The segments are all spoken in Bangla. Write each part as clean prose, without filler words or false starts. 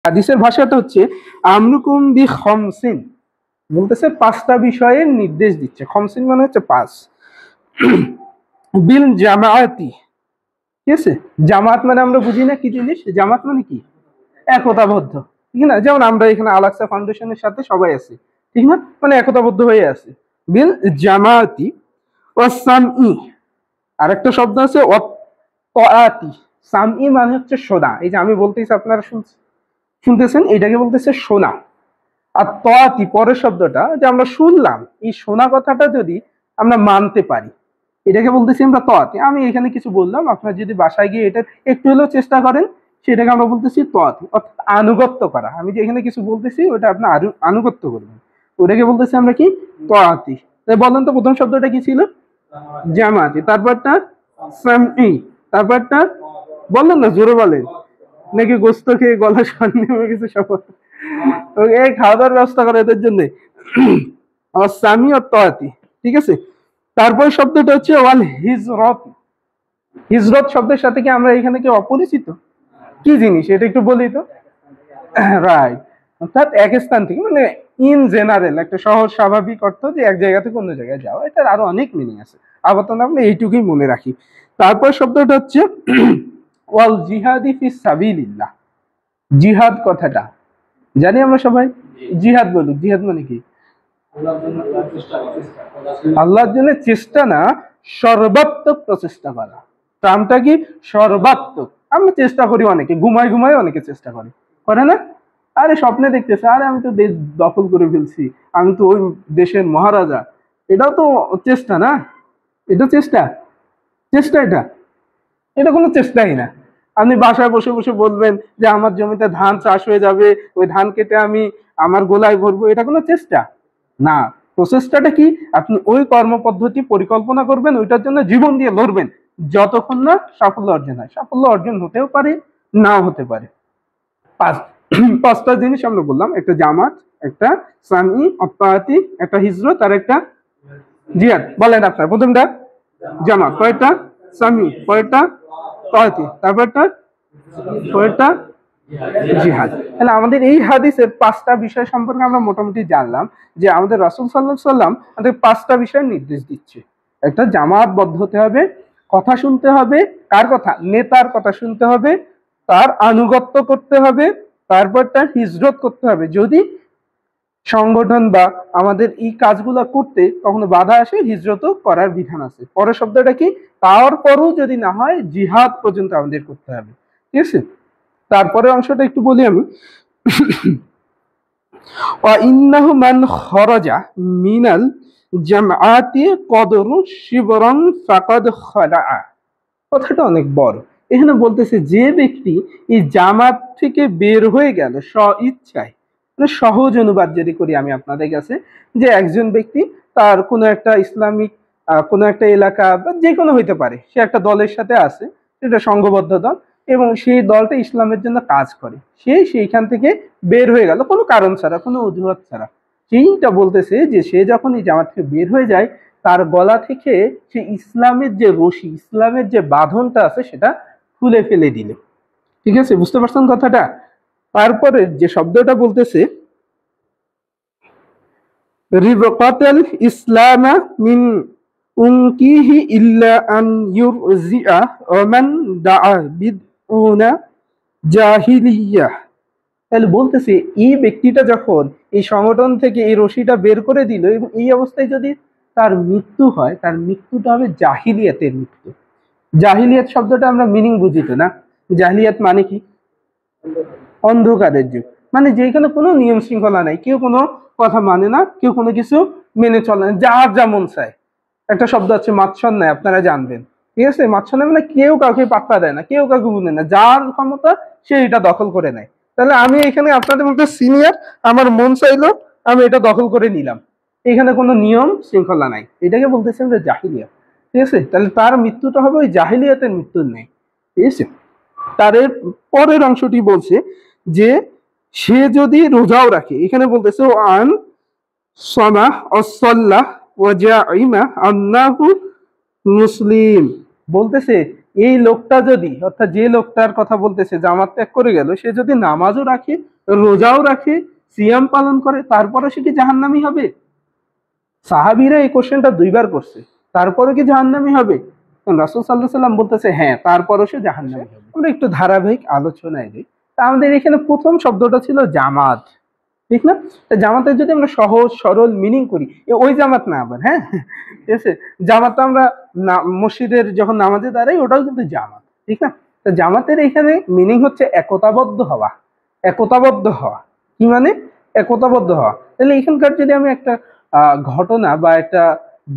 হাদিসের ভাষাটা হচ্ছে আমরুকুম বি খমসিন, বলতেছে পাঁচটা বিষয়ের নির্দেশ দিচ্ছে। খমসিন মানে হচ্ছে পাঁচ। বিল জামায়াতি, ঠিক আছে। জামাত মানে আমরা বুঝি না কি জিনিস, জামাত মানে কি? একতাবদ্ধ, ঠিক না? যেমন আমরা এখানে আলাক্সা ফাউন্ডেশনের সাথে সবাই আছি, ঠিক না? মানে একতাবদ্ধ হয়ে আছে। বিল জামায়াতি ও সামই, আরেকটা শব্দ আছে অতি। সামই মানে হচ্ছে শোনা, এই যে আমি বলতেছি আপনারা শুনতেছেন, এটাকে বলতেছে শোনা। আর তয়াতি পরের শব্দটা যে আমরা শুনলাম, এই শোনা কথাটা যদি আমরা মানতে পারি, এটাকে বলতেছি আমরা তয়াতি। আমি এখানে কিছু বললাম, আপনারা যদি বাসায় গিয়ে এটা একটু হলেও চেষ্টা করেন, সেটাকে আমরা বলতেছি তয়াতি, অর্থাৎ আনুগত্য করা। আমি যে এখানে কিছু বলতেছি ওটা আপনি আনুগত্য করবেন, ওটাকে বলতেছি আমরা কি? তয়াতি। তাই বলেন তো প্রথম শব্দটা কি ছিল? জামাতি। তারপরটা সামঈ। তারপরটা বলেন না, জোরে বলেন, নাকি গোস্ত খেয়ে গলা সামনে হয়ে গেছে সব? এই খাওয়া দাওয়ার ব্যবস্থা করে এদের জন্য। সামি ও তয়াতি, ঠিক আছে। তারপর শব্দটা হচ্ছে ওয়াল হিজরত। হিজরত শব্দের সাথে কি আমরা এখানে কি অপরিচিত? কি জিনিস এটা একটু বলি তো। রাইট, অর্থাৎ এক স্থান থেকে, মানে ইন জেনারেল একটা সহজ স্বাভাবিক অর্থ যে এক জায়গা থেকে অন্য জায়গায় যাওয়া। এটার আরো অনেক মিনিং আছে, আপাতত আমরা এইটুকুই মনে রাখি। তারপর শব্দটা হচ্ছে ওয়াল জিহাদি ফি সাবিলিল্লাহ। জিহাদ কথাটা জানি আমরা সবাই, জিহাদ বলুক। জিহাদ মানে কি? আল্লাহর জন্য চেষ্টা না, সর্বাত্মক প্রচেষ্টা করা। টার্মটা কি? সর্বাত্মক। আমরা চেষ্টা করি, অনেকে ঘুমায় ঘুমায় অনেকে চেষ্টা করে না? আরে স্বপ্নে দেখতেছে, আরে আমি তো দেশ দখল করে ফেলছি, আমি তো ওই দেশের মহারাজা। এটাও তো চেষ্টা না? এটা চেষ্টা? চেষ্টা এটা? এটা কোনো চেষ্টাই না। আপনি বাসায় বসে বসে বলবেন যে আমার জমিতে ধান চাষ হয়ে যাবে, ওই ধান কেটে আমি আমার গোলায় ভরবো, এটা কোনো চেষ্টা না। প্রচেষ্টাটা কি? আপনি ওই কর্মপদ্ধতি পরিকল্পনা করবেন, ওইটার জন্য জীবন দিয়ে লড়বেন, যতক্ষণ না সাফল্য অর্জন হয়। সাফল্য অর্জন হতেও পারে, নাও হতে পারে। পাঁচটা জিনিস আমরা বললাম, একটা জামাত, একটা সামি অত্যাতি, একটা হিজরত, আর একটা জিহাদ। বলেন আপনার প্রথমটা জামাত, কয়টা? সামি, কয়টা? তয়াতি, তারপরটা কয়টা? জিহাদ। তাহলে আমাদের এই হাদিসের পাঁচটা বিষয় সম্পর্কে আমরা মোটামুটি জানলাম যে আমাদের রাসূল সাল্লাল্লাহু আলাইহি সাল্লাম আমাদের পাঁচটা বিষয় নির্দেশ দিচ্ছে। একটা, জামাতবদ্ধ হতে হবে, কথা শুনতে হবে। কার কথা? নেতার কথা শুনতে হবে, তার আনুগত্য করতে হবে। তারপরটা হিজরত করতে হবে, যদি সংগঠন বা আমাদের এই কাজগুলো করতে কখনো বাধা আসে, হিজরতও করার বিধান আছে। পরের শব্দটা কি? তারপরও যদি না হয়, জিহাদ পর্যন্ত আমাদের করতে হবে, ঠিক আছে। তারপরে অংশটা একটু বলি আমি। وَإِنَّهُ مَنْ خَرَجَ مِنَ الْجَمْعَةِ قَدْرُ شِبْرٍ فَقَدْ خَلَعَ। কথাটা অনেক বড়। এখানে বলতেছে যে ব্যক্তি এই জামাত থেকে বের হয়ে গেল স্ব ইচ্ছায়, মানে সহজ অনুবাদ যদি করি আমি আপনাদের কাছে, যে একজন ব্যক্তি তার কোনো একটা ইসলামিক কোনো একটা এলাকা বা যে কোনো হইতে পারে, সে একটা দলের সাথে আছে, সেটা সংঘবদ্ধ দল, এবং সেই দলটা ইসলামের জন্য কাজ করে, সে সেইখান থেকে বের হয়ে গেল কোনো কারণ ছাড়া, কোনো অজুহাত ছাড়া। সেইটা বলতেছে যে সে যখন এই জামাত থেকে বের হয়ে যায়, তার গলা থেকে সে ইসলামের যে রশি, ইসলামের যে বাঁধনটা আছে, সেটা খুলে ফেলে দিল, ঠিক আছে। বুঝতে পারছেন কথাটা? তারপরে যে শব্দটা বলতেছে রিবকাতাল ইসলাম মিন উনকিহি ইল্লা আন ইউরজিআ ওয়া মান দাআ বিদউনা জাহিলিয়া। তাহলে বলতেছে এই ব্যক্তিটা যখন এই সংগঠন থেকে এই রশিটা বের করে দিল, এবং এই অবস্থায় যদি তার মৃত্যু হয়, তার মৃত্যুটা হবে জাহিলিয়াতের মৃত্যু। জাহিলিয়াত শব্দটা আমরা মিনিং বুঝি তো না? জাহিলিয়াত মানে কি? অন্ধকারের যুগ, মানে যেখানে কোনো নিয়ম শৃঙ্খলা নাই, কেউ কোনো কথা মানে না, কেউ কোনো কিছু মেনে চলে না, যার যেমন চায়। একটা শব্দ আছে মাৎসন্যায়, আপনারা জানবেন, ঠিক আছে। মাৎসন্যায় মানে কেউ কাউকে পাত্তা দেয় না, কেউ কাউকে বুঝে না, যার ক্ষমতা সে এটা দখল করে নেয়। তাহলে আমি এখানে আপনাদের মধ্যে সিনিয়র, আমার মন চাইলো আমি এটা দখল করে নিলাম, এখানে কোনো নিয়ম শৃঙ্খলা নাই, এটাকে বলতেছেন যে জাহিলিয়াত, ঠিক আছে। তাহলে তার মৃত্যুটা হবে ওই জাহিলিয়াতের মৃত্যুর নেই, ঠিক আছে। তার পরের অংশটি বলছে যে সে যদি রোজাও রাখে, এখানে বলতেছে আন সামা অসাল্লাহ ওয়া জাইমা আন্নাহু মুসলিম, বলতেছে এই লোকটা যদি, অর্থাৎ যে লোকটার কথা বলতেছে জামাত ত্যাগ করে গেল, সে যদি নামাজও রাখে, রোজাও রাখে, সিয়াম পালন করে, তারপরে সে কি জাহান্নামী হবে? সাহাবীরা এই কোশ্চেনটা 2বার করছে, তারপরে কি জাহান্নামী হবে? রাসূল সাল্লাল্লাহু আলাইহি সাল্লাম বলতেছে হ্যাঁ, তারপরও সে জাহান্নামী হবে। আমরা একটু ধারাবাহিক আলোচনায় যাই। তা আমাদের এখানে প্রথম শব্দটা ছিল জামাত, ঠিক না? জামাতের যদি আমরা সহজ সরল মিনিং করি, ওই জামাত না আবার, হ্যাঁ, ঠিক আছে? জামাত তো আমরা মসজিদের যখন নামাজে দাঁড়াই, ওটাও কিন্তু জামাত, ঠিক না? তো জামাতের এখানে মিনিং হচ্ছে একতাবদ্ধ হওয়া। একতাবদ্ধ হওয়া কি মানে? একতাবদ্ধ হওয়া। তাহলে এখানকার যদি আমি একটা ঘটনা বা একটা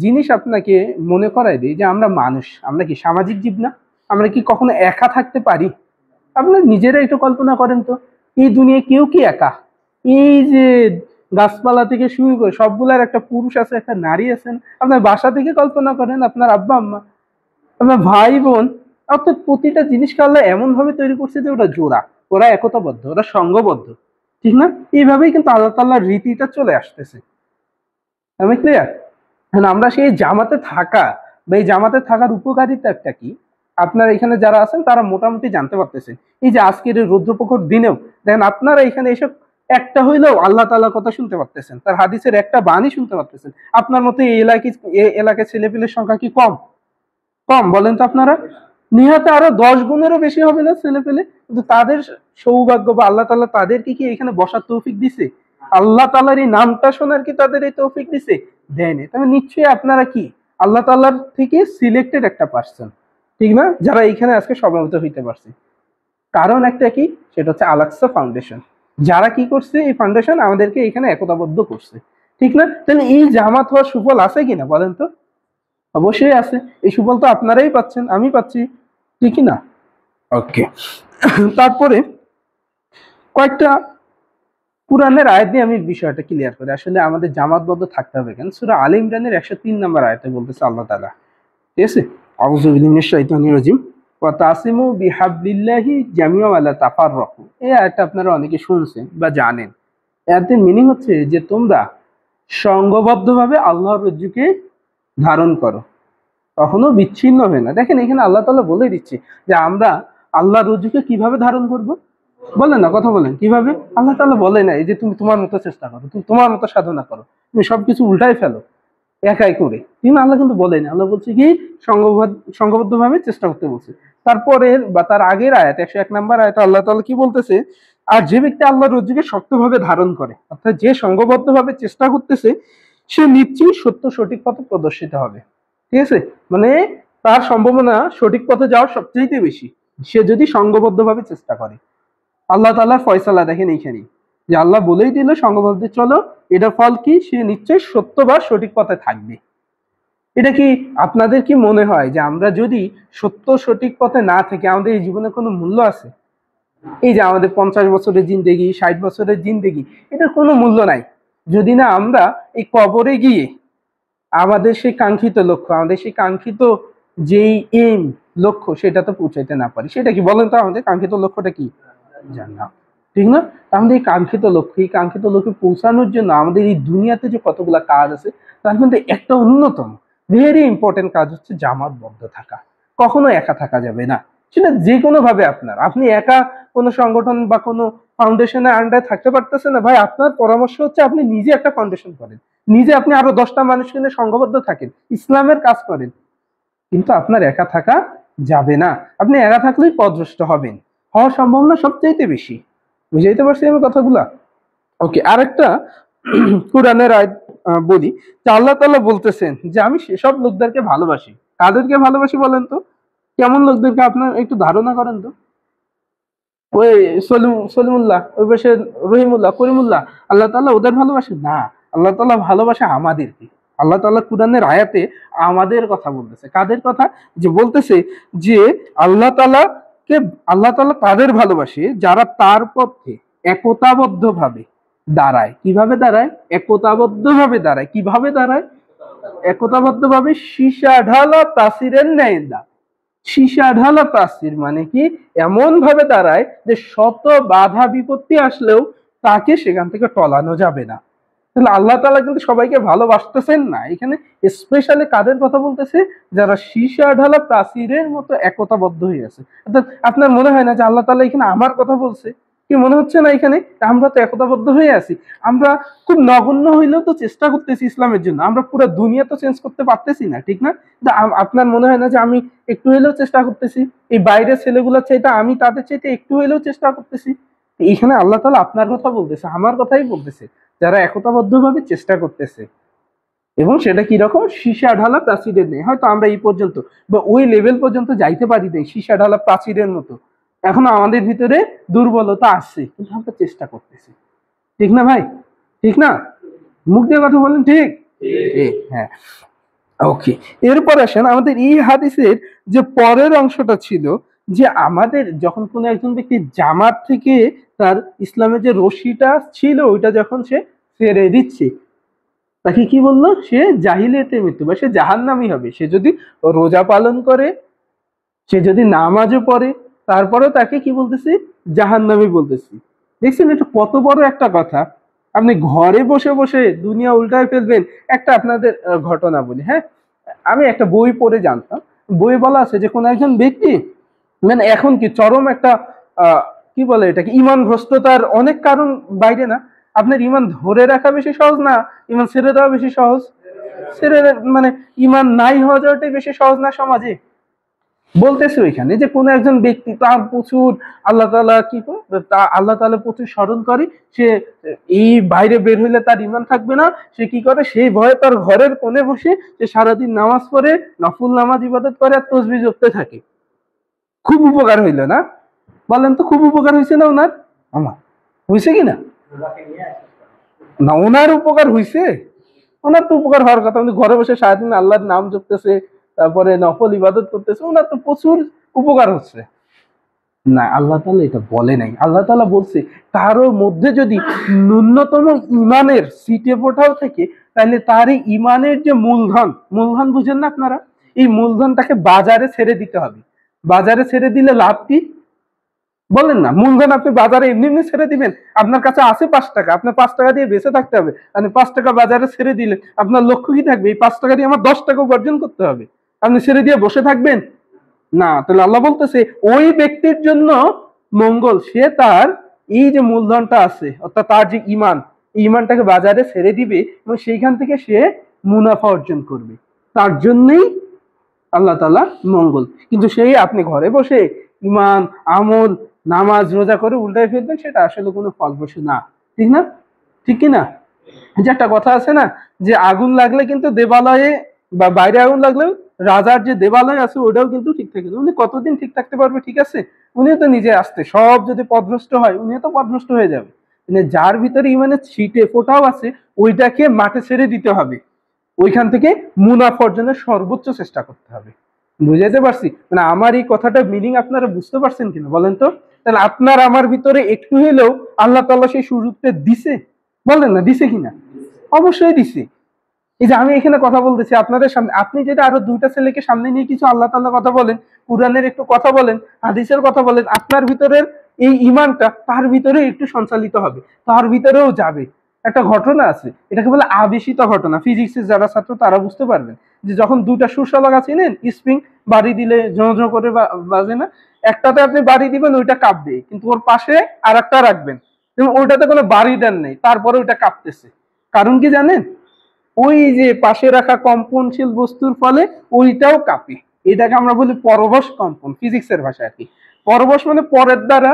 জিনিস আপনাকে মনে করাই দিই, যে আমরা মানুষ, আমরা কি সামাজিক জীব না? আমরা কি কখনো একা থাকতে পারি? আপনার নিজেরা একটু কল্পনা করেন তো, এই দুনিয়ায় কেউ কি একা? এই যে গাছপালা থেকে শুরু করে সবগুলার একটা পুরুষ আছে, একটা নারী আছেন। আপনার বাসা থেকে কল্পনা করেন, আপনার আব্বা আম্মা, আপনার ভাই বোন, অর্থাৎ প্রতিটা জিনিসকে আল্লাহ এমন ভাবে তৈরি করছে যে ওরা জোড়া, ওরা একতাবদ্ধ, ওরা সঙ্গবদ্ধ, ঠিক না? এইভাবেই কিন্তু আল্লাহ তাআলার রীতিটা চলে আসতেছে। আমি ক্লিয়ার? আমরা সেই জামাতে থাকা বা এই জামাতে থাকার উপকারিতাটা কি, আপনারা এখানে যারা আছেন তারা মোটামুটি জানতে পারতেছেন। এই যে আজকের এই রৌদ্রপ্রখর দিনেও দেখেন আপনারা এখানে এসে একটা হইলেও আল্লাহ তাআলার কথা শুনতে পারতেছেন, তার হাদিসের একটা বাণী শুনতে পারতেছেন। আপনার মতো এই এলাকায় ছেলেপেলের সংখ্যা কি কম? কম বলেন তো আপনারা? নিহত আরো 10 গুণেরও বেশি হবে না ছেলেপেলে? কিন্তু তাদের সৌভাগ্য বা আল্লাহ তাআলা তাদেরকে কি এখানে বসার তৌফিক দিছে? আল্লাহ তাআলার এই নামটা শোনার কি তাদের এই তৌফিক দিছে? দেয়নি। তবে নিশ্চয়ই আপনারা কি আল্লাহ তাআলার থেকে সিলেক্টেড একটা পার্সন, ঠিক না? যারা এইখানে আজকে সমবেত হইতে পারছে। কারণ একটা কি, সেটা হচ্ছে আল-আকসা ফাউন্ডেশন। যারা কি করছে, এই ফাউন্ডেশন আমাদেরকে এখানে একতাবদ্ধ করছে, ঠিক না? তাহলে এই জামাত হওয়ার সুফল আছে কিনা বলেন তো? অবশ্যই আছে। এই সুফল তো আপনারাই পাচ্ছেন, আমি পাচ্ছি, ঠিক না? ওকে। তারপরে কয়েকটা কুরআনের আয়াত দিয়ে আমি বিষয়টা ক্লিয়ার করি। আসলে আমাদের জামাতবদ্ধ থাকতে হবে কেন? সূরা আলে ইমরানের 103 নম্বর আয়াতে বলতেছে আল্লাহ তাআলা, ঠিক আছে? আউযু বিল্লাহি মিনাশ শাইতানির রাজিম। ওয়া তাসিমু বিহাবলিল্লাহি জামিআ ওয়া লা তাফাররাকু। এই আয়াতটা আপনারা অনেকে শুনছেন বা জানেন। এর মিনিং হচ্ছে যে তোমরা সংঘবদ্ধভাবে আল্লাহর রজ্জুকে ধারণ করো, কখনো বিচ্ছিন্ন হয় না। দেখেন এখানে আল্লাহ তাআলা বলে দিচ্ছে যে আমরা আল্লাহর রজ্জুকে কিভাবে ধারণ করব। বলেন না, কথা বলেন, কিভাবে? আল্লাহ তাআলা বলে না এই যে তুমি তোমার মতো চেষ্টা করো, তুমি তোমার মতো সাধনা করো, তুমি সবকিছু উল্টাই ফেলো একাই করে, কিন্তু আল্লাহ কিন্তু বলে না। আল্লাহ বলছে কি সংঘবদ্ধ ভাবে চেষ্টা করতে বলছে। তারপরে বা তার আগের আয়াত 101 নম্বর আয়াতে আল্লাহ তাআলা কি বলতেছে? আর যে ব্যক্তি আল্লাহর রজ্জুকে শক্তভাবে ধারণ করে, অর্থাৎ যে সংঘবদ্ধ ভাবে চেষ্টা করতেছে, সে নিশ্চয়ই সত্য সঠিক পথে প্রদর্শিত হবে, ঠিক আছে? মানে তার সম্ভাবনা সঠিক পথে যাওয়ার সবচেয়ে বেশি, সে যদি সংঘবদ্ধ ভাবে চেষ্টা করে। আল্লাহ তাআলার ফয়সালা দেখেন এইখানে, যে আল্লাহ বলেই দিল সংঘবদ্ধ চলো, এটা ফল কি? সে নিশ্চয়ই সত্য বা সঠিক পথে থাকবে। এটা কি আপনাদের কি মনে হয় যে আমরা যদি সত্য সঠিক পথে না থেকে আমাদের এই জীবনে কোনো মূল্য আছে? এই যে আমাদের 50 বছরের জিন্দেগি, 60 বছরের জিন্দেগি, এটার কোনো মূল্য নাই যদি না আমরা এই কবরে গিয়ে আমাদের সেই কাঙ্ক্ষিত লক্ষ্য, আমাদের সেই কাঙ্ক্ষিত যেই এম, লক্ষ্য, সেটা তো পৌঁছাইতে না পারি। সেটা কি বলেন তো? আমাদের কাঙ্ক্ষিত লক্ষ্যটা কি? জান্নাত, ঠিক না? আমাদের এই কাঙ্ক্ষিত লক্ষ্য, এই কাঙ্ক্ষিত লক্ষ্যে পৌঁছানোর জন্য আমাদের এই দুনিয়াতে যে কতগুলা কাজ আছে, তার মধ্যে একটা অন্যতম ভেরি ইম্পর্টেন্ট কাজ হচ্ছে জামাতবদ্ধ থাকা। কখনো একা থাকা যাবে না। সেটা যে কোনো ভাবে আপনি একা কোনো সংগঠন বা কোনো ফাউন্ডেশনের আন্ডারে থাকতে পারতেছেন না, ভাই আপনার পরামর্শ হচ্ছে আপনি নিজে একটা ফাউন্ডেশন করেন, নিজে আপনি আরো 10টা মানুষকে নিয়ে সংঘবদ্ধ থাকেন, ইসলামের কাজ করেন। কিন্তু আপনার একা থাকা যাবে না। আপনি একা থাকলেই পথভ্রষ্ট হবেন, হওয়ার সম্ভাবনা সবচাইতে বেশি। বুঝাইতে পারছি আমি কথাগুলা? ওকে। আরেকটা কোরআনের আয়াত বলি, যে আল্লাহ তাআলা বলতেছেন যে আমি সেসব লোকদেরকে ভালোবাসি। কাদেরকে ভালোবাসি বলেন তো? কেমন লোকদেরকে আপনার একটু ধারণা করেন তো? ওই সলিমুল্লাহ, ওই পাশে রহিমুল্লাহ, করিমুল্লাহ, আল্লাহ তাআলা ওদের ভালোবাসে না। আল্লাহ তাআলা ভালোবাসে আমাদেরকে। আল্লাহ তাআলা কুরআনের আয়াতে আমাদের কথা বলতেছে। কাদের কথা? যে বলতেছে যে আল্লাহ তাআলাকে, আল্লাহ তাআলা তাদের ভালোবাসে যারা তার পথে একতাবদ্ধ ভাবে দাঁড়ায়। কিভাবে দাঁড়ায়? একতাবদ্ধ ভাবে দাঁড়ায়। কিভাবে দাঁড়ায়? একতাবদ্ধ ভাবে সীসা ঢালা প্রাচীরের ন্যায় দাঁড়ায়। সীসা ঢালা প্রাচীর মানে কি? এমন ভাবে দাঁড়ায় যে শত বাধা বিপত্তি আসলেও তাকে সেখান থেকে টলানো যাবে না। তাহলে আল্লাহ তাআলা কিন্তু সবাইকে ভালোবাসতেছেন না, এখানে স্পেশালি কাদের কথা বলতেছে, যারা সীসা ঢালা প্রাচীরের মতো একতাবদ্ধ হয়ে আছে। অর্থাৎ আপনার মনে হয় না যে আল্লাহ তাআলা এখানে আমার কথা বলছে? কি মনে হচ্ছে না এখানে আমরা তো একতাবদ্ধ হয়ে আছি? আমরা খুব নগণ্য হইলেও তো চেষ্টা করতেছি ইসলামের জন্য, আমরা পুরো দুনিয়া তো চেঞ্জ করতে পারতেছি না, ঠিক না? কিন্তু আপনার মনে হয় না যে আমি একটু হইলেও চেষ্টা করতেছি? এই বাইরের ছেলেগুলোর চাইতে আমি তাদের চাইতে একটু হইলেও চেষ্টা করতেছি। এখানে আল্লাহ তাআলা আপনার কথা বলতেছে, আমার কথাই বলতেছে, যারা একতাবদ্ধভাবে চেষ্টা করতেছে। এবং সেটা কি রকম? সীসা ঢালা প্রাচীরের নেই, হয়তো আমরা এই পর্যন্ত বা ওই লেভেল পর্যন্ত যাইতে পারি নাই সীসা ঢালা প্রাচীরের মতো, এখন আমাদের ভিতরে দুর্বলতা আসছে, কিন্তু আমরা চেষ্টা করতেছি, ঠিক না ভাই? ঠিক না? মুখ দিয়ে কথা বলেন, ঠিক? হ্যাঁ, ওকে। এরপর আসেন আমাদের এই হাদিসের যে পরের অংশটা ছিল, যে আমাদের যখন কোনো একজন ব্যক্তি জামাত থেকে তার ইসলামের যে রশিটা ছিল ওইটা যখন সে ছেড়ে দিচ্ছে, তাকে কি বললো? সে জাহিলিয়াতে মৃত্যু বা সে জাহান্নামী হবে। সে যদি রোজা পালন করে, সে যদি নামাজও পড়ে, তারপরেও তাকে কি বলতেছি? জাহান্নামী বলতেছি। দেখছেন এটা কত বড় একটা কথা? আপনি ঘরে বসে বসে দুনিয়া উল্টায় ফেলবেন। একটা আপনাদের ঘটনা বলি, হ্যাঁ। আমি একটা বই পড়ে জানতাম, বই বলা আছে যে কোন একজন ব্যক্তি, মানে এখন কি চরম একটা আহ কি বলে এটাকে, ইমান ভ্রষ্টতার অনেক কারণ বাইরে না, আপনার ইমান ধরে রাখা বেশি সহজ না ইমান ছেড়ে দেওয়া বেশি সহজ? মানে ইমান নাই হওয়া যাওয়াটাই বেশি সহজ না সমাজে? বলতেছে ওইখানে যে কোন একজন ব্যক্তি তার প্রচুর আল্লাহ তাআলা কি করে, আল্লাহ তাআলা প্রচুর স্মরণ করে, সে এই বাইরে বের হইলে তার ইমান থাকবে না, সে কি করে, সেই ভয়ে তার ঘরের কোণে বসে সে সারাদিন নামাজ পড়ে, নফল নামাজ ইবাদত করে আর তসবিহ জপতে থাকে। খুব উপকার হইল না? বলেন তো, খুব উপকার হয়েছে না ওনার? আমার হয়েছে কিনা? না, ওনার উপকার হয়েছে? ওনার তো উপকার হওয়ার কথা, উনি ঘরে বসে সারাদিন আল্লাহর নাম জপতেছে, তারপরে নফল ইবাদত করতেছে, ওনার তো প্রচুর উপকার হচ্ছে। না, আল্লাহ তাআলা এটা বলে নাই। আল্লাহ তাআলা বলছে কারোর মধ্যে যদি ন্যূনতম ইমানের সিটে ফোটাও থাকে, তাহলে তার এই ইমানের যে মূলধন, মূলধন বুঝেন না আপনারা? এই মূলধনটাকে বাজারে ছেড়ে দিতে হবে। বাজারে ছেড়ে দিলে লাভ কি? বলেন না। মূলধন আপনি বাজারে এমনি এমনি ছেড়ে দিবেন? আপনার কাছে আছে 5 টাকা, আপনার 5 টাকা দিয়ে বেঁচে থাকতে হবে। আপনি 5 টাকা বাজারে ছেড়ে দিলে আপনার লক্ষ্য কি থাকবে? এই 5 টাকা দিয়ে আমার 10 টাকা উপার্জন করতে হবে। আপনি ছেড়ে দিয়ে বসে থাকবেন না? তাহলে আল্লাহ বলতেছে ওই ব্যক্তির জন্য মঙ্গল, সে তার এই যে মূলধনটা আছে, অর্থাৎ তার যে ইমান, এই ইমানটাকে বাজারে ছেড়ে দিবে এবং সেইখান থেকে সে মুনাফা অর্জন করবে, তার জন্যই আল্লাহ তাআলা মঙ্গল। কিন্তু সেই আপনি ঘরে বসে ইমান, আমল, নামাজ, রোজা করে উল্টায় ফেলবেন, সেটা আসলে কোনো ফলপ্রসূ না, ঠিক না? ঠিক কি না? যে একটা কথা আছে না, যে আগুন লাগলে কিন্তু দেবালয়ে বা বাইরে আগুন লাগলেও রাজার যে দেবালয় আছে ওটাও কিন্তু ঠিক থাকে। উনি কতদিন ঠিক থাকতে পারবে? ঠিক আছে, উনিও তো নিজে আসতে, সব যদি পথভ্রষ্ট হয় উনিও তো পথভ্রষ্ট হয়ে যাবে। মানে যার ভিতরে ইমানের ছিটে ফোটাও আছে, ওইটাকে মাঠে ছেড়ে দিতে হবে, ওইখান থেকে মুনাফা অর্জনের সর্বোচ্চ চেষ্টা করতে হবে। বুঝাইতে পারছি? মানে আমার এই কথাটা মিনিং আপনারা বুঝতে পারছেন কিনা বলেন তো? তাহলে আপনার আমার ভিতরে একটু হলেও আল্লাহ তাআলা সেই সুযোগটা দিছে? বলেন না, দিছে কিনা? অবশ্যই দিছে। এই যে আমি এখানে কথা বলতেছি আপনাদের সামনে, আপনি যদি আরো 2টা ছেলেকে সামনে নিয়ে কিছু আল্লাহ তাআলার কথা বলেন, কোরআনের একটু কথা বলেন, হাদিসের কথা বলেন, আপনার ভিতরের এই ইমানটা তার ভিতরে একটু সঞ্চালিত হবে, তার ভিতরেও যাবে। একটা ঘটনা আছে, এটাকে বলে আবেশিত ঘটনা। ফিজিক্সের যারা ছাত্র তারা বুঝতে পারবেন, যে যখন 2টা শসা লাগা চিনেন, স্প্রিং বাড়ি দিলে ঝঁ ঝঁ করে বাজে না? একটাতে আপনি বাড়ি দিবেন ওইটা কাঁপবে, কিন্তু ওর পাশে আর একটা রাখবেন এবং ওইটাতে কোনো বাড়ি দেন নেই, তারপরে ওইটা কাঁপতেছে। কারণ কি জানেন? ওই যে পাশে রাখা কম্পনশীল বস্তুর ফলে ওইটাও কাঁপে। এটাকে আমরা বলি পরবশ কম্পন, ফিজিক্সের ভাষায় আর কি। পরবশ মানে পরের দ্বারা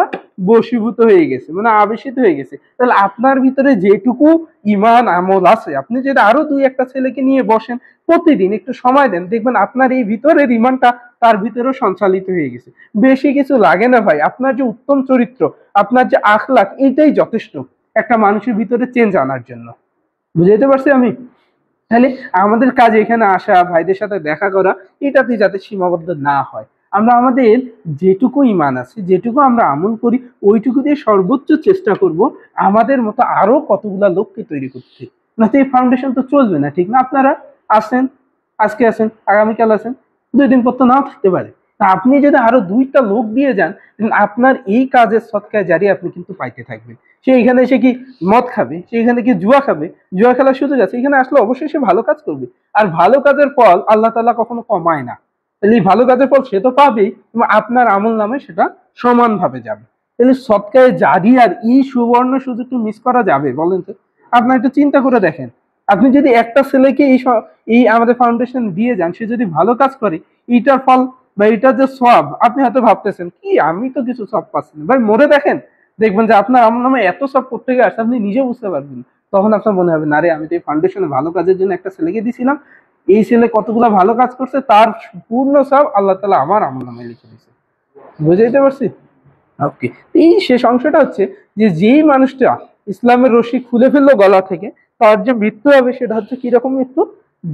বশীভূত হয়ে গেছে, মানে আবেশিত হয়ে গেছে। তাহলে আপনার ভিতরে যেটুকু ইমান আমল আছে, আপনি যদি আরো 2-1টা ছেলেকে নিয়ে বসেন, প্রতিদিন একটু সময় দেন, দেখবেন আপনার এই ভিতরের ইমানটা তার ভিতরেও সঞ্চালিত হয়ে গেছে। বেশি কিছু লাগে না ভাই, আপনার যে উত্তম চরিত্র, আপনার যে আখলাক, এইটাই যথেষ্ট একটা মানুষের ভিতরে চেঞ্জ আনার জন্য। বুঝাইতে পারছি আমি? তাহলে আমাদের কাজ এখানে আসা, ভাইদের সাথে দেখা করা, এটাতে যাতে সীমাবদ্ধ না হয়। আমরা আমাদের যেটুকু ইমান আছে, যেটুকু আমরা আমল করি, ওইটুকু দিয়ে সর্বোচ্চ চেষ্টা করব আমাদের মতো আরো কতগুলা লোককে তৈরি করতে। না তো এই ফাউন্ডেশন তো চলবে না, ঠিক না? আপনারা আছেন, আজকে আছেন, আগামীকাল আছেন, 2 দিন পর তো নাও থাকতে পারে। তা আপনি যদি আরো 2টা লোক দিয়ে যান, আপনার এই কাজের সৎকায় জারি আপনি কিন্তু পাইতে থাকবেন। সে এখানে এসে কি মদ খাবে, সে এখানে কি জুয়া খাবে? জুয়া খেলার সুযোগ আছে, এখানে আসলে অবশ্যই সে ভালো কাজ করবে। আর ভালো কাজের ফল আল্লাহ তাআলা কখনো কমায় না। তাহলে এই ভালো কাজের ফল সে তো পাবেই, এবং আপনার আমল নামে সেটা সমানভাবে যাবে। তাহলে সৎকায়ে জারিয়ার এই সুবর্ণ সুযোগটি মিস করা যাবে বলেন তো? আপনার একটু চিন্তা করে দেখেন, আপনি যদি একটা ছেলেকে এই আমাদের ফাউন্ডেশন দিয়ে যান, সে যদি ভালো কাজ করে, এইটার ফল বা এটার যে সওয়াব, আপনি হয়তো ভাবতেছেন কি আমি তো কিছু সওয়াব পাচ্ছি না। ভাই মরে দেখেন, দেখবেন যে আপনার আমল নামে এত সব করতে গিয়ে আসছে, আপনি নিজে বুঝতে পারবেন। তখন আপনার মনে হবে না রে, আমি তো এই ফাউন্ডেশনে ভালো কাজের জন্য একটা ছেলেকে দিছিলাম, এই ছেলে কতগুলো ভালো কাজ করছে, তার পূর্ণ সব আল্লাহ তাআলা আমার আমল নামে লিখে দিয়েছে। বুঝাইতে পারছি? ওকে। এই শেষ অংশটা হচ্ছে যে যেই মানুষটা ইসলামের রশি খুলে ফেললো গলা থেকে, তার যে মৃত্যু হবে সেটা হচ্ছে কিরকম মৃত্যু?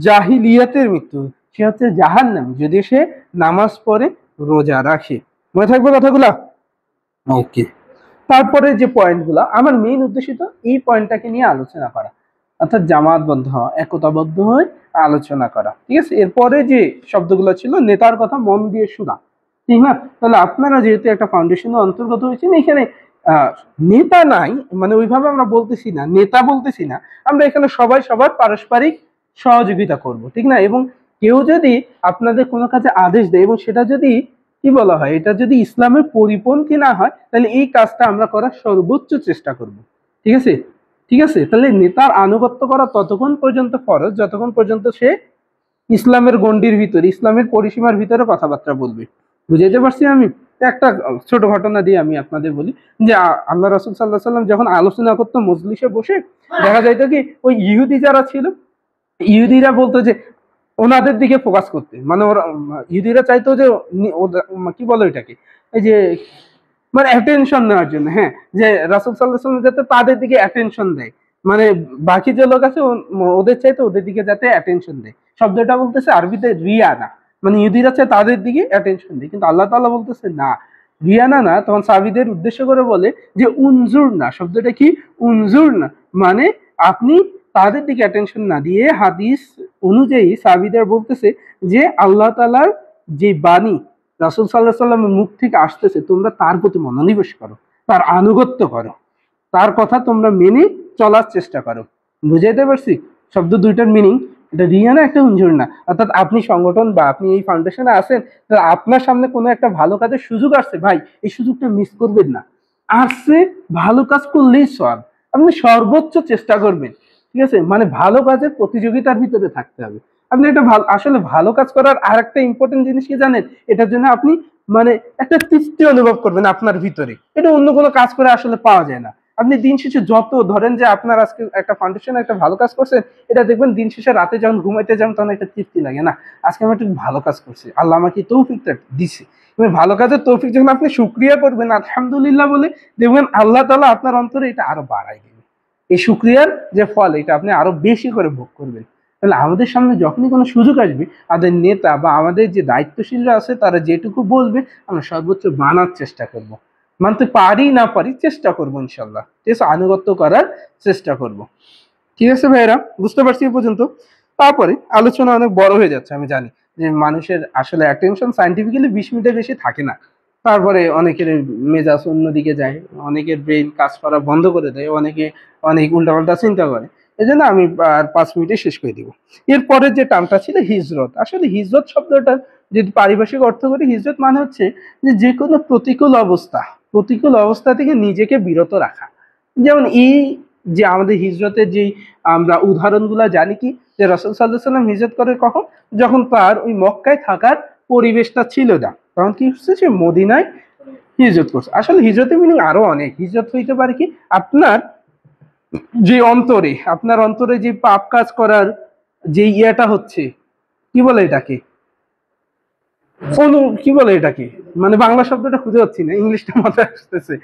জাহিলিয়াতের মৃত্যু। সে হচ্ছে জাহান্নামী যদি সে নামাজ পড়ে, রোজা রাখে। মনে থাকবে কথাগুলা? ওকে। তারপরে যে পয়েন্টগুলো, আমার মেইন উদ্দেশ্য তো এই পয়েন্টটাকে নিয়ে আলোচনা করা, অর্থাৎ জামাতবদ্ধ হওয়া, একতাবদ্ধ হয়ে আলোচনা করা। ঠিক আছে, এরপরে যে শব্দগুলো ছিল, নেতার কথা মন দিয়ে শোনা, ঠিক না? তাহলে আপনারা যেহেতু একটা ফাউন্ডেশনের অন্তর্গত হয়েছেন, এখানে নেতা নাই, মানে ওইভাবে আমরা বলতেছি না, নেতা বলতেছি না, আমরা এখানে সবাই সবার পারস্পরিক সহযোগিতা করব, ঠিক না? এবং কেউ যদি আপনাদের কোনো কাজে আদেশ দেয় এবং সেটা যদি কি বলা হয়, এটা যদি ইসলামের পরিপন্থী না হয়, তাহলে এই কাজটা আমরা করার সর্বোচ্চ চেষ্টা করব। ঠিক আছে? ঠিক আছে, তাহলে নেতার আনুগত্য করা ততক্ষণ পর্যন্ত ফরজ যতক্ষণ পর্যন্ত সে ইসলামের গণ্ডির ভিতরে, ইসলামের পরিসীমার ভিতরে কথাবার্তা বলবে। বুঝাইতে পারছি আমি? একটা ছোট ঘটনা দিয়ে আমি আপনাদের বলি যে আল্লাহ রাসূল সাল্লাল্লাহু আলাইহি ওয়াসাল্লাম যখন আলোচনা করতো মজলিসে বসে, দেখা যাইতো কি ওই ইহুদি যারা ছিল, ইহুদিরা বলতো যে ওনাদের দিকে ফোকাস করতে, মানে ওরা ইহুদিরা চাইতো যে কি বলে এটাকে, এই যে মানে অ্যাটেনশন নেওয়ার জন্য, হ্যাঁ, যে রাসূল সাল্লাল্লাহু আলাইহি ওয়াসাল্লাম যাতে তাদের দিকে অ্যাটেনশন দেয়, মানে বাকি যে লোক আছে ওদের চাইতে ওদের দিকে যাতে অ্যাটেনশন দেয়। শব্দটা বলতেছে আরবিতে রিয়ানা, মানে ইহুদিরা চায় তাদের দিকে অ্যাটেনশন দেয়, কিন্তু আল্লাহ তাআলা বলতেছে না, রিয়ানা না। তখন সাহাবীদের উদ্দেশ্য করে বলে যে উনজুর না, শব্দটা কি? উনজুর না, মানে আপনি তাদের দিকে অ্যাটেনশন না দিয়ে হাদিস অনুযায়ী সাহাবীদের বলতেছে যে আল্লাহ তাআলার যে বাণী রাসূল সাল্লাল্লাহু আলাইহি সাল্লামের মুখ থেকে আসতেছে, তোমরা তার প্রতি মনোনিবেশ করো, তার আনুগত্য করো, তার কথা তোমরা মেনে চলার চেষ্টা করো। বুঝাইতে পারছি শব্দ দুইটার মিনিং? এটা রিয়া না, একটা উনজুর না। অর্থাৎ আপনি সংগঠন বা আপনি এই ফাউন্ডেশনে আছেন, তাহলে আপনার সামনে কোনো একটা ভালো কাজের সুযোগ আসছে, ভাই এই সুযোগটা মিস করবেন না। আসছে, ভালো কাজ করলেই সব, আপনি সর্বোচ্চ চেষ্টা করবেন। ঠিক আছে, মানে ভালো কাজের প্রতিযোগিতার ভিতরে থাকতে হবে। আপনি একটা ভালো, আসলে ভালো কাজ করার আর একটা ইম্পর্টেন্ট জিনিস কি জানেন? এটার জন্য আপনি মানে একটা তৃপ্তি অনুভব করবেন আপনার ভিতরে, এটা অন্য কোনো কাজ করে আসলে পাওয়া যায় না। আপনি দিন শেষে যত ধরেন যে আপনার আজকে একটা ফাউন্ডেশন একটা ভালো কাজ করছেন, এটা দেখবেন দিন শেষে রাতে যখন ঘুমাইতে যান তখন একটা তৃপ্তি লাগে, না আজকে আমি একটা ভালো কাজ করছি, আল্লাহ আমাকে তৌফিকটা দিছে। এবং ভালো কাজের তৌফিক যখন আপনি শুকরিয়া করবেন আলহামদুলিল্লাহ বলে, দেখবেন আল্লাহ তাআলা আপনার অন্তরে এটা আরো বাড়াই দিবেন। এই শুকরিয়ার যে ফল, এটা আপনি আরো বেশি করে ভোগ করবেন। তাহলে আমাদের সামনে যখনই কোনো সুযোগ আসবে, আমাদের নেতা বা আমাদের যে দায়িত্বশীলরা আছে তারা যেটুকু বলবে আমরা সর্বোচ্চ মানার চেষ্টা করব। মানতে পারি না পারি চেষ্টা করবো ইনশাল্লাহ, ঠিক আছে, আনুগত্য করার চেষ্টা করব। ঠিক আছে ভাইয়েরা, বুঝতে পারছি এ পর্যন্ত? তারপরে আলোচনা অনেক বড় হয়ে যাচ্ছে, আমি জানি যে মানুষের আসলে অ্যাটেনশন সায়েন্টিফিক্যালি 20 মিনিটের বেশি থাকে না। তারপরে অনেকের মেজাজ অন্যদিকে যায়, অনেকের ব্রেন কাজ করা বন্ধ করে দেয়, অনেকে অনেক উল্টাপাল্টা চিন্তা করে। এই জন্য আমি আর 5 মিনিটে শেষ করে দিব। এরপরে যে টার্মটা ছিল হিজরত, আসলে হিজরত শব্দটা যদি পারিভাষিক অর্থ করি, হিজরত মানে হচ্ছে যে যে কোনো প্রতিকূল অবস্থা থেকে নিজেকে বিরত রাখা। যেমন এই যে আমাদের হিজরতের যেই আমরা উদাহরণগুলা জানি কি, যে রাসূল সাল্লাল্লাহু আলাইহি ওয়াসাল্লাম হিজরত করে কখন? যখন তার ওই মক্কায় থাকার পরিবেশটা ছিল না, তখন কি হচ্ছে, সে মদিনায় হিজরত করছে। আসলে হিজরতের মিনিং আরো অনেক। হিজরত হইতে পারে কি, আপনার যে অন্তরে, আপনার অন্তরে যে পাপ কাজ করার যে ইয়েটা হচ্ছে, কি বলে এটাকে, কি বলে এটাকে, মানে বাংলা শব্দটা খুঁজে পাচ্ছি না, ইংলিশটা মাথায় আসতেছে।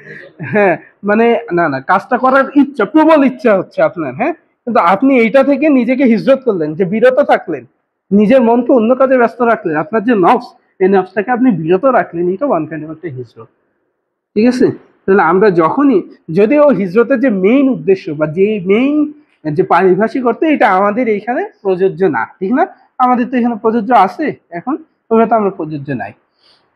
হ্যাঁ, মানে না না, কাজটা করার ইচ্ছা, প্রবল ইচ্ছা হচ্ছে আপনার, হ্যাঁ, কিন্তু আপনি এইটা থেকে নিজেকে হিজরত করলেন, যে বিরত থাকলেন, নিজের মনকে অন্য কাজে ব্যস্ত রাখলেন, আপনার যে নফস, এই নফসটাকে আপনি বিরত রাখলেন, এটা ওয়ান কাইন্ড অফ একটা হিজরত। ঠিক আছে, তাহলে আমরা যখনই, যদিও হিজরতের যে মেইন উদ্দেশ্য বা যে মেইন যে পারিভাষিক অর্থে, এটা আমাদের এইখানে প্রযোজ্য না, ঠিক না? আমাদের তো এখানে প্রযোজ্য আছে এখন, ওটা তো আমরা প্রযোজ্য নাই।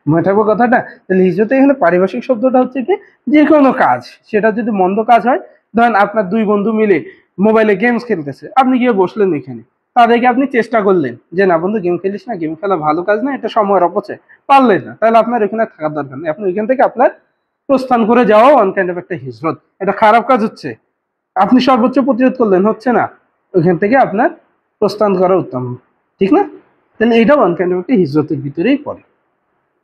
মনে থাকবো কথাটা। তাহলে হিজরতে এখানে পারিভাষিক শব্দটা হচ্ছে কি, যে কোনো কাজ, সেটা যদি মন্দ কাজ হয়, ধরেন আপনার দুই বন্ধু মিলে মোবাইলে গেমস খেলতেছে, আপনি গিয়ে বসলেন এখানে, তাদেরকে আপনি চেষ্টা করলেন যে না বন্ধু গেম খেলিস না, গেম খেলা ভালো কাজ না, এটা সময়ের অপচয়, পারলেন না, তাহলে আপনার এখানে থাকার দরকার নেই, আপনি ওইখান থেকে আপনার প্রস্থান করে যাওয়া ওয়ান কাইন্ড অফ একটা হিজরত। এটা খারাপ কাজ হচ্ছে, আপনি সর্বোচ্চ প্রতিরোধ করলেন, হচ্ছে না, ওইখান থেকে আপনার প্রস্থান করা উত্তম, ঠিক না? তাহলে এটা ওয়ান কাইন্ড অফ একটা হিজরতের ভিতরেই পড়ে।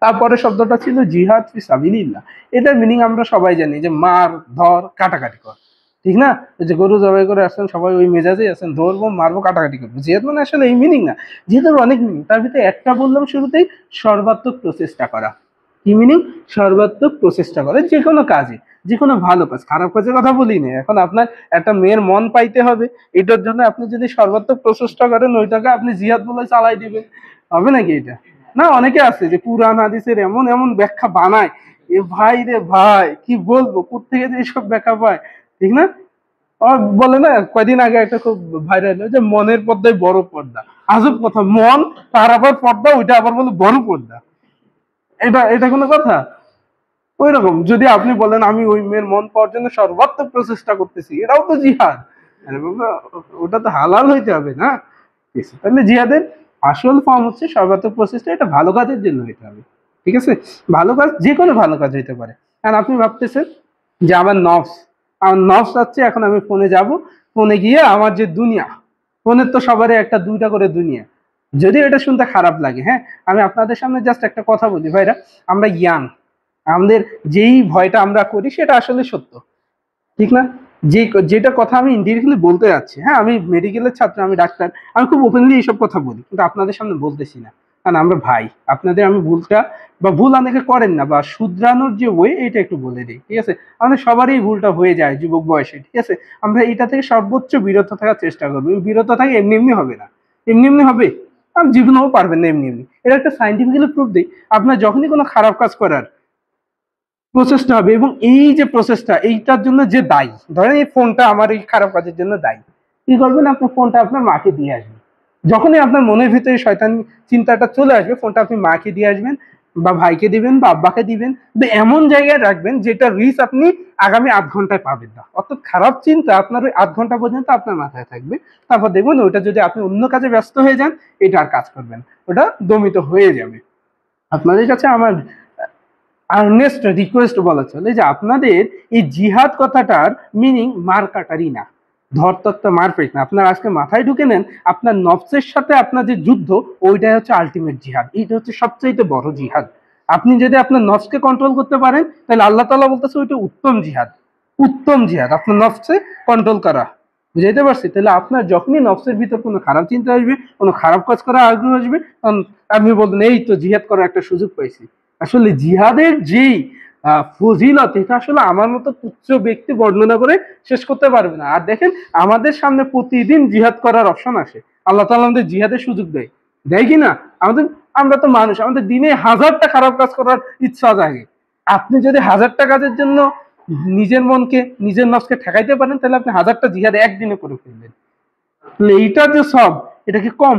তারপরে শব্দটা ছিল জিহাদ ফি সাবিলিল্লাহ। এটার মিনিং আমরা সবাই জানি, যে মার ধর কাটাকাটি কর, ঠিক না? এই যে গরু জবাই করে আসছেন সবাই ওই মেজাজে আছেন, ধরবো মারবো কাটাকাটি করবো, জিহাদ মানে আসলে এই মিনিং না, জিহাদের অনেক মিনিং, তার ভিতরে একটা বললাম শুরুতেই, সর্বাত্মক প্রচেষ্টা করা। কি মিনিং? সর্বাত্মক প্রচেষ্টা করা, যে কোনো কাজে, যে কোনো ভালো কাজ, খারাপ কাজের কথা বলি না এখন। আপনার একটা মেয়ের মন পাইতে হবে, এটার জন্য আপনি যদি সর্বাত্মক প্রচেষ্টা করেন, ওইটাকে আপনি জিহাদ বলে চালাই দিবেন, হবে নাকি এটা? না, অনেকে আছে যে কুরআন হাদিসের এমন এমন ব্যাখ্যা বানায়, এ ভাই রে ভাই কি বলবো, কোত্থেকে যে এইসব ব্যাখ্যা পায়, ঠিক না? আর বলে না, কয়দিন আগে একটা খুব ভাইরাল, যে মনের পর্দায় বড় পর্দা। আজব কথা, মন তার আবার পর্দা, ওইটা আবার বলে বড় পর্দা। এটা এটা কোনো কথা? ওই রকম যদি আপনি বলেন আমি ওই মেয়ের মন পাওয়ার জন্য সর্বাত্মক প্রচেষ্টা করতেছি, এটাও তো জিহাদ। আরে বাবা, ওটা তো হালাল হইতে হবে না? তাহলে জিহাদের আসল ফর্ম হচ্ছে সর্বাত্মক প্রচেষ্টা, এটা ভালো কাজের জন্য হইতে হবে, ঠিক আছে? ভালো কাজ, যে কোনো ভালো কাজ হইতে পারে। আর আপনি ভাবতেছেন যে আমার নফস চাচ্ছে এখন আমি ফোনে যাব, ফোনে গিয়ে আমার যে দুনিয়া, ফোনের তো সবারই একটা দুইটা করে দুনিয়া, যদিও এটা শুনতে খারাপ লাগে, হ্যাঁ, আমি আপনাদের সামনে জাস্ট একটা কথা বলি ভাইরা, আমরা ইয়াং, আমাদের যেই ভয়টা আমরা করি সেটা আসলে সত্য, ঠিক না? যে যেটা কথা আমি ইনডিরেক্টলি বলতে যাচ্ছি, হ্যাঁ, আমি মেডিকেলের ছাত্র, আমি ডাক্তার, আমি খুব ওপেনলি এইসব কথা বলি, কিন্তু আপনাদের সামনে বলতেছি না, কারণ আমরা ভাই, আপনাদের আমি ভুলটা বা ভুল অনেকে করেন না, বা শুধরানোর যে ওয়ে, এটা একটু বলে দিই, ঠিক আছে? আমাদের সবারই ভুলটা হয়ে যায় যুবক বয়সে, ঠিক আছে? আমরা এটা থেকে সর্বোচ্চ বিরত থাকার চেষ্টা করবো, বিরত থাকে এমনি এমনি হবে না, এমনি এমনি হবে আপনি জীবনেও পারবেন না এমনি এমনি। এটা একটা সাইন্টিফিক্যালি প্রুফ দিই, আপনার যখনই কোনো খারাপ কাজ করার প্রসেসটা হবে, এবং এই যে প্রসেসটা, এইটার জন্য যে দায়ী, ধরেন এই ফোনটা আমার এই খারাপ কাজের জন্য দায়ী, কি করবেন? আপনার ফোনটা আপনার মাকে দিয়ে আসবেন। যখনই আপনার মনের ভিতরে শয়তান চিন্তাটা চলে আসবে, ফোনটা আপনি মাকে দিয়ে আসবেন, বা ভাইকে দিবেন, বা আব্বাকে দিবেন, কিন্তু এমন জায়গায় রাখবেন যেটা রিস্ক আপনি আগামী 8 ঘন্টায় পাবেন না, অর্থাৎ খারাপ চিন্তা আপনার ওই 8 ঘন্টা পর্যন্ত আপনার মাথায় থাকবে। তারপর দেখবেন ওইটা যদি আপনি অন্য কাজে ব্যস্ত হয়ে যান, এটা আর কাজ করবেন, ওটা দমিত হয়ে যাবে। আপনাদের কাছে আমার আর্নেস্ট রিকোয়েস্ট বলা চলে, যে আপনাদের এই জিহাদ কথাটার মিনিং মার কাটারি না, ধরতত্ত্ব মারপেট না, আপনার আজকে মাথায় ঢুকে নেন, আপনার নফসের সাথে আপনার যে যুদ্ধ, ওইটাই হচ্ছে আলটিমেট জিহাদ, এইটা হচ্ছে সবচেয়ে বড় জিহাদ। আপনি যদি আপনার নফসকে কন্ট্রোল করতে পারেন, তাহলে আল্লাহ তাআলা বলতেছে ওইটা উত্তম জিহাদ, উত্তম জিহাদ, আপনার নফসে কন্ট্রোল করা। বুঝাইতে পারছি? তাহলে আপনার যখনই নফসের ভিতর কোনো খারাপ চিন্তা আসবে, কোনো খারাপ কাজ করার আগ্রহ আসবে, তখন আপনি বলবেন এই তো জিহাদ করার একটা সুযোগ পাইছি। আসলে জিহাদের যেই ফজিলত, এটা আসলে আমার মতো তুচ্ছ ব্যক্তি বর্ণনা করে শেষ করতে পারবে না। আর দেখেন, আমাদের সামনে প্রতিদিন জিহাদ করার অপশন আসে, আল্লাহ তাআলা আমাদের জিহাদের সুযোগ দেয়, দেয় কি না? আমাদের, আমরা তো মানুষ, আমাদের দিনে 1000টা খারাপ কাজ করার ইচ্ছা জাগে। আপনি যদি 1000টা কাজের জন্য নিজের মনকে, নিজের নফসকে ঠেকাইতে পারেন, তাহলে আপনি 1000টা জিহাদ একদিনে করে ফেলবেন। তাহলে এইটা যে সব, এটা কি কম?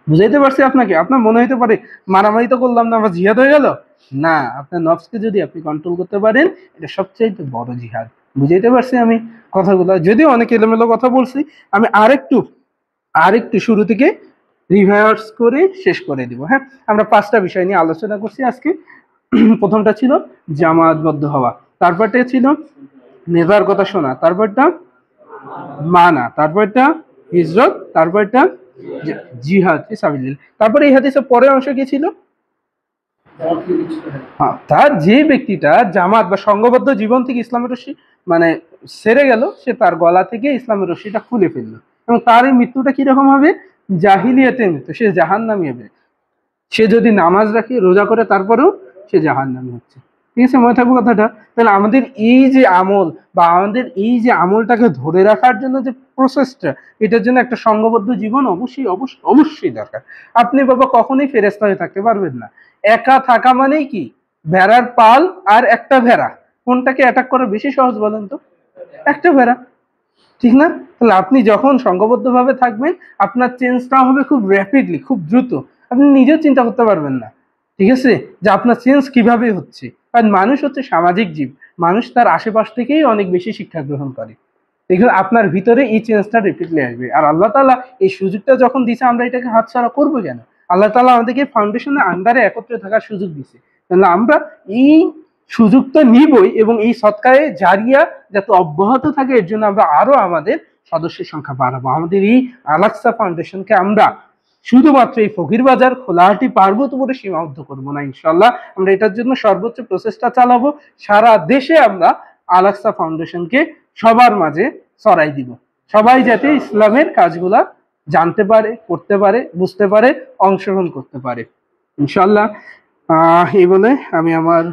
বুঝাইতে পারছি আপনাকে? আপনার মনে হইতে পারে মারামারি তো করলাম না, আমার জিহাদ হয়ে গেল। না, আপনার নফসকে যদি আপনি কন্ট্রোল করতে পারেন, এটা সবচেয়ে বড় জিহাদ। বুঝাইতে পারছি আমি কথাগুলো? যদিও অনেক এলোমেলো কথা বলছি, আমি আরেকটু আরেকটু শুরু থেকে রিভার্স করে শেষ করে দিব। হ্যাঁ, আমরা 5টা বিষয় নিয়ে আলোচনা করছি আজকে। প্রথমটা ছিল জামাতবদ্ধ হওয়া, তারপরটা ছিল নেতার কথা শোনা, তারপরটা মানা, তারপরটা হিজরত, তারপরটা জিহাদ ফিসাবিলিল্লাহ। তারপরে এই হাদিসের পরের অংশ কি ছিল? হ্যাঁ, তার যে ব্যক্তিটা জামাত বা সংঘবদ্ধ জীবন থেকে ইসলামের রশি মানে সেরে গেল, সে তার গলা থেকে ইসলামের রশিটা খুলে ফেললো, এবং তার এই মৃত্যুটা কিরকম হবে? জাহিলিয়াতে মৃত্যু, সে জাহান্নামী হবে। সে যদি নামাজ রাখে, রোজা করে, তারপরেও সে জাহান্নামী হচ্ছে। ঠিক আছে, মনে থাকবে কথাটা? তাহলে আমাদের এই যে আমল, বা আমাদের এই যে আমলটাকে ধরে রাখার জন্য যে প্রসেসটা, এটার জন্য একটা সংঘবদ্ধ জীবন অবশ্যই অবশ্যই অবশ্যই দরকার। আপনি বাবা কখনোই ফেরেশতা হয়ে থাকতে পারবেন না। একা থাকা মানেই কি? ভেড়ার পাল আর একটা ভেড়া, কোনটাকে অ্যাটাক করা বেশি সহজ বলেন তো? একটা ভেড়া, ঠিক না? তাহলে আপনি যখন সংঘবদ্ধভাবে থাকবেন, আপনার চেঞ্জটা হবে খুব র্যাপিডলি, খুব দ্রুত, আপনি নিজেও চিন্তা করতে পারবেন না, ঠিক আছে, যে আপনার চেঞ্জ কিভাবে হচ্ছে। কারণ মানুষ হচ্ছে সামাজিক জীব, মানুষ তার আশেপাশ থেকেই অনেক বেশি শিক্ষা গ্রহণ করে। দেখুন আপনার ভিতরে এই চেঞ্জটা রিপিটলি আসবে। আর আল্লাহ তাআলা এই সুযোগটা যখন দিছে আমরা এটাকে হাতছাড়া করবো কেন? আল্লাহ তাআলা আমাদেরকে ফাউন্ডেশনের আন্ডারে একত্রে থাকার সুযোগ দিছে, তাহলে আমরা এই সুযোগটা নিবই এবং এই সৎকারে জারিয়া যাতে অব্যাহত থাকে এর জন্য আমরা আরো আমাদের সদস্যের সংখ্যা বাড়াবো। আমাদের এই আলাক্সা ফাউন্ডেশনকে আমরা শুধুমাত্র এই ফকিরবাজার খোলাহাটি পার্বতীপুরে সীমাবদ্ধ করবো না, ইনশাল্লাহ আমরা এটার জন্য সর্বোচ্চ প্রচেষ্টা চালাবো। সারা দেশে আমরা আলাক্সা ফাউন্ডেশনকে সবার মাঝে ছড়াই দিব, সবাই যাতে ইসলামের কাজগুলা জানতে পারে, করতে পারে, বুঝতে পারে, অংশগ্রহণ করতে পারে ইনশাল্লাহ। এই বলে আমি আমার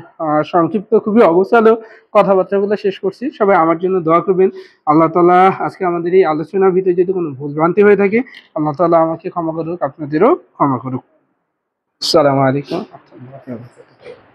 সংক্ষিপ্ত খুবই অগোছালো কথাবার্তাগুলো শেষ করছি। সবাই আমার জন্য দোয়া করবেন। আল্লাহ তাআলা আজকে আমাদের এই আলোচনার ভিতরে যদি কোনো ভুলভ্রান্তি হয়ে থাকে আল্লাহ তাআলা আমাকে ক্ষমা করুক, আপনাদেরও ক্ষমা করুক। আসসালামু আলাইকুম ওয়া রাহমাতুল্লাহি ওয়া বারাকাতুহু।